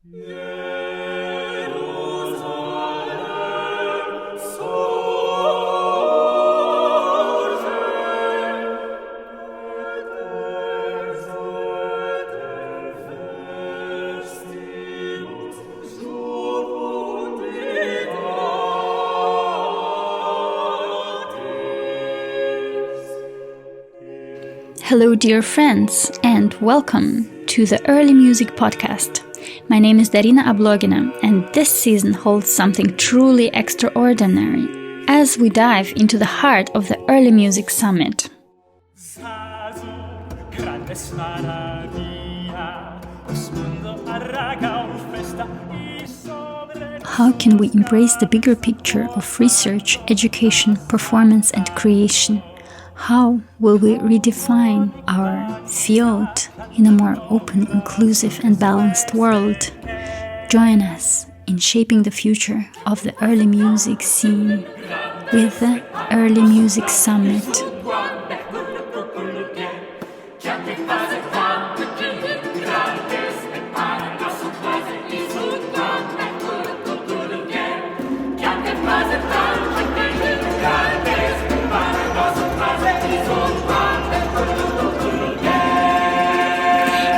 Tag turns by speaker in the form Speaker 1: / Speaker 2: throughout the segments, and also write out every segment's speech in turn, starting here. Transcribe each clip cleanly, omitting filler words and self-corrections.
Speaker 1: Hello, dear friends, and welcome to the Early Music Podcast. My name is Darina Ablogina, and this season holds something truly extraordinary as we dive into the heart of the Early Music Summit. How can we embrace the bigger picture of research, education, performance, and creation? How will we redefine our field in a more open, inclusive, and balanced world? Join us in shaping the future of the early music scene with the Early Music Summit.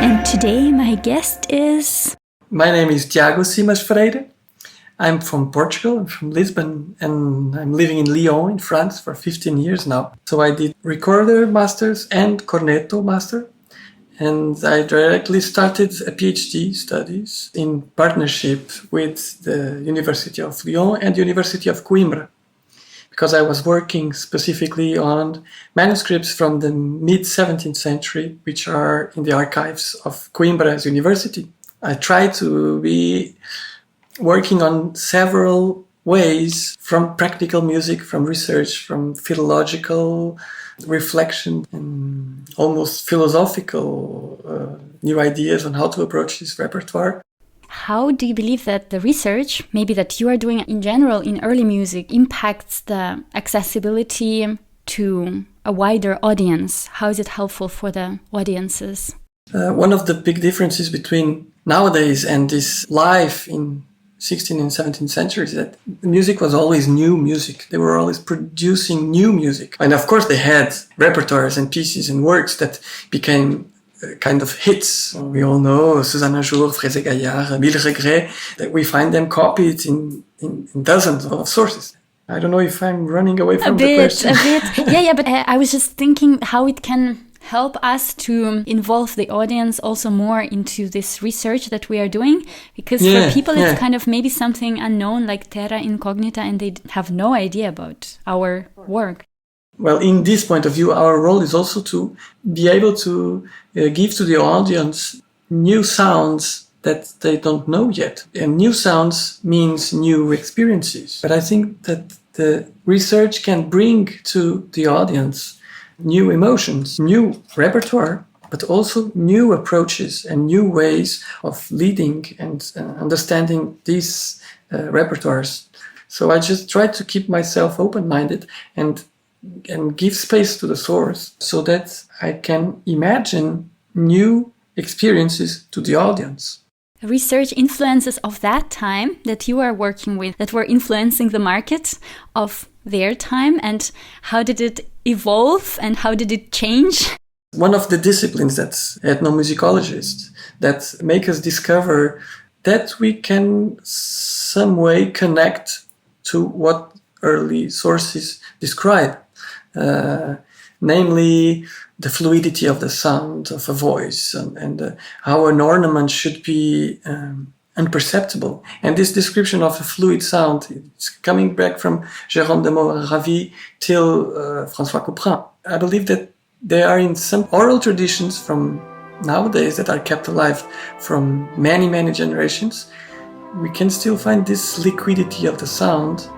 Speaker 1: And today my guest is...
Speaker 2: My name is Tiago Simas Freire. I'm from Portugal, I'm from Lisbon, and I'm living in Lyon in France for 15 years now. So I did recorder masters and cornetto master, and I directly started a PhD studies in partnership with the University of Lyon and the University of Coimbra, because I was working specifically on manuscripts from the mid-17th century, which are in the archives of Coimbra's university. I try to be working on several ways, from practical music, from research, from philological reflection, and almost philosophical new ideas on how to approach this repertoire.
Speaker 1: How do you believe that the research, maybe that you are doing in general in early music, impacts the accessibility to a wider audience? How is it helpful for the audiences?
Speaker 2: One of the big differences between nowadays and this life in 16th and 17th centuries is that music was always new music. They were always producing new music. And of course they had repertoires and pieces and works that became kind of hits. We all know Suzanne Ajour, Fraise Gaillard, Mille Regrets, that we find them copied in dozens of sources. I don't know if I'm running away from the question.
Speaker 1: A bit. Yeah, but I was just thinking how it can help us to involve the audience also more into this research that we are doing. Because for people it's kind of maybe something unknown like Terra, incognita, and they have no idea about our work.
Speaker 2: Well, in this point of view, our role is also to be able to give to the audience new sounds that they don't know yet. And new sounds means new experiences. But I think that the research can bring to the audience new emotions, new repertoire, but also new approaches and new ways of leading and understanding these repertoires. So I just try to keep myself open-minded and give space to the source so that I can imagine new experiences to the audience.
Speaker 1: Research influences of that time that you are working with, that were influencing the market of their time, and how did it evolve and how did it change?
Speaker 2: One of the disciplines that's ethnomusicologists that make us discover that we can some way connect to what early sources describe. Namely the fluidity of the sound of a voice and how an ornament should be imperceptible. And this description of a fluid sound is coming back from Jérôme de Moravie till François Couperin. I believe that there are in some oral traditions from nowadays that are kept alive from many, many generations. We can still find this liquidity of the sound.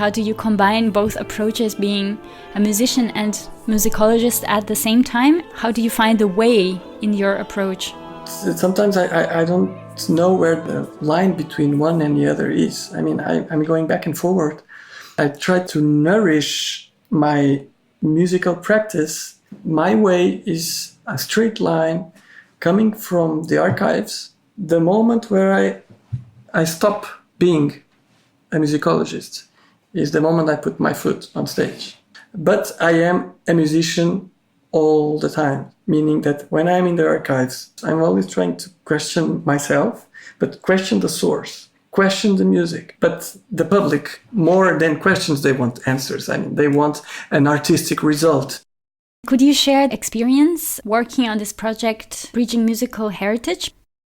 Speaker 1: How do you combine both approaches, being a musician and musicologist at the same time? How do you find the way in your approach?
Speaker 2: Sometimes I don't know where the line between one and the other is. I mean, I'm going back and forward. I try to nourish my musical practice. My way is a straight line coming from the archives. The moment where I stop being a musicologist is the moment I put my foot on stage. But I am a musician all the time, meaning that when I'm in the archives, I'm always trying to question myself, but question the source, question the music. But the public, more than questions, they want answers. I mean, they want an artistic result.
Speaker 1: Could you share experience working on this project, Bridging Musical Heritage?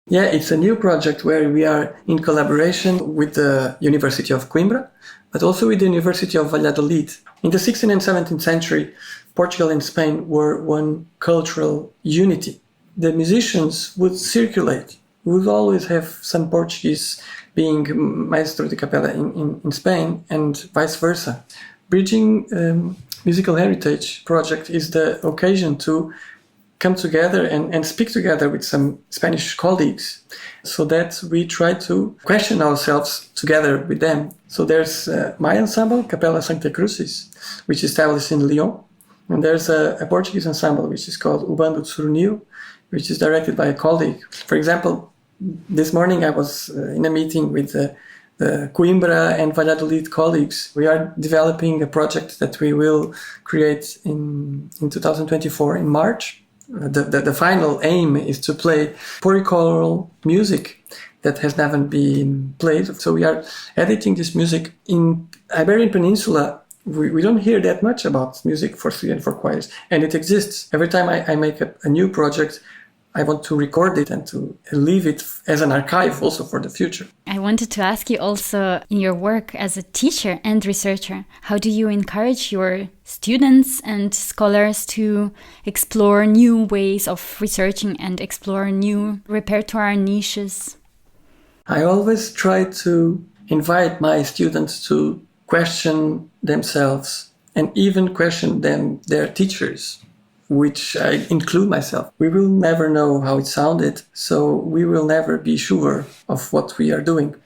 Speaker 2: Yeah, it's a new project where we are in collaboration with the University of Coimbra, but also with the University of Valladolid. In the 16th and 17th century, Portugal and Spain were one cultural unity. The musicians would circulate. We would always have some Portuguese being maestro de capella in Spain and vice versa. Bridging Musical Heritage project is the occasion to come together and speak together with some Spanish colleagues so that we try to question ourselves together with them. So there's my ensemble, Capella Sancta Crucis, which is established in Lyon. And there's a Portuguese ensemble, which is called O Bando de Soronil, which is directed by a colleague. For example, this morning I was in a meeting with the Coimbra and Valladolid colleagues. We are developing a project that we will create in 2024 in March. The final aim is to play polychoral music that has never been played. So we are editing this music. In Iberian Peninsula, we don't hear that much about music for three and four choirs, and it exists. Every time I make a new project, I want to record it and to leave it as an archive also for the future.
Speaker 1: I wanted to ask you also, in your work as a teacher and researcher, how do you encourage your students and scholars to explore new ways of researching and explore new repertoire niches?
Speaker 2: I always try to invite my students to question themselves and even question their teachers, which I include myself. We will never know how it sounded, so we will never be sure of what we are doing.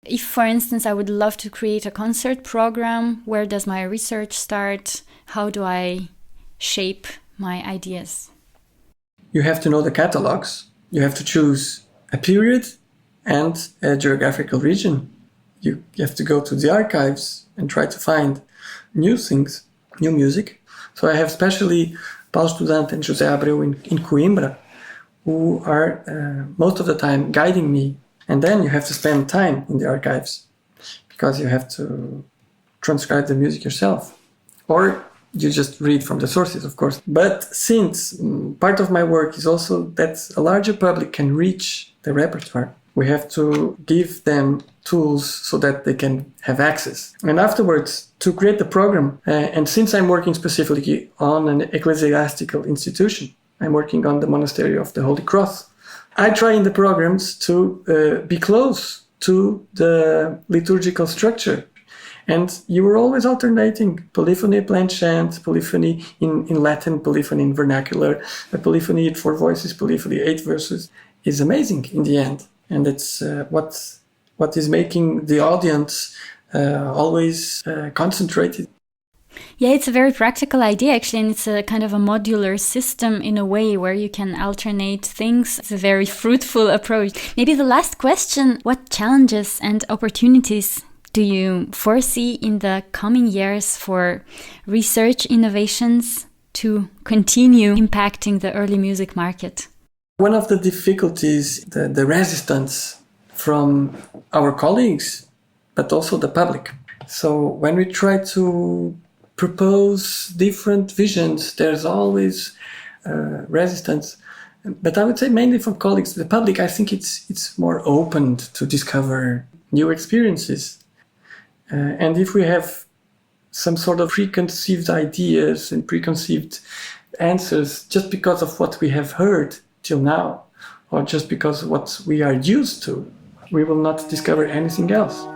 Speaker 1: If, for instance, I would love to create a concert program, where does my research start? How do I shape my ideas?
Speaker 2: You have to know the catalogs. You have to choose a period and a geographical region. You have to go to the archives and try to find new things, new music. So I have especially Paulo Estudante and José Abreu in Coimbra, who are most of the time guiding me. And then you have to spend time in the archives because you have to transcribe the music yourself. Or you just read from the sources, of course. But since part of my work is also that a larger public can reach the repertoire, we have to give them tools so that they can have access. And afterwards, to create the program, and since I'm working specifically on an ecclesiastical institution, I'm working on the Monastery of the Holy Cross, I try in the programs to be close to the liturgical structure. And you were always alternating polyphony, plain chant, polyphony in Latin, polyphony in vernacular, a polyphony at 4 voices, polyphony 8 verses. Is amazing in the end. And it's what is making the audience always concentrated.
Speaker 1: Yeah, it's a very practical idea, actually, and it's a kind of a modular system in a way where you can alternate things. It's a very fruitful approach. Maybe the last question, what challenges and opportunities do you foresee in the coming years for research innovations to continue impacting the early music market?
Speaker 2: One of the difficulties, the resistance from our colleagues, but also the public. So when we try to propose different visions, there's always resistance. But I would say mainly from colleagues. The public, I think it's more open to discover new experiences. And if we have some sort of preconceived ideas and preconceived answers just because of what we have heard till now, or just because of what we are used to, we will not discover anything else.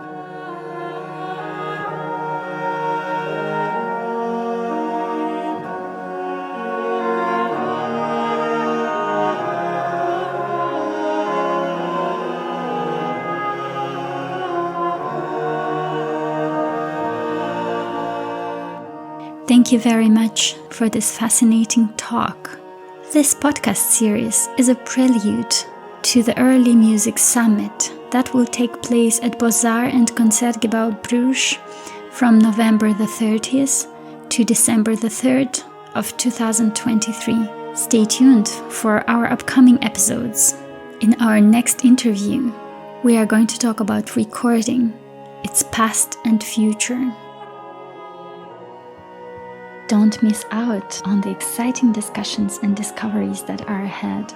Speaker 1: Thank you very much for this fascinating talk. This podcast series is a prelude to the Early Music Summit that will take place at Beaux-Arts and Concertgebouw Bruges from November the 30th to December the 3rd of 2023. Stay tuned for our upcoming episodes. In our next interview, we are going to talk about recording, its past and future. Don't miss out on the exciting discussions and discoveries that are ahead.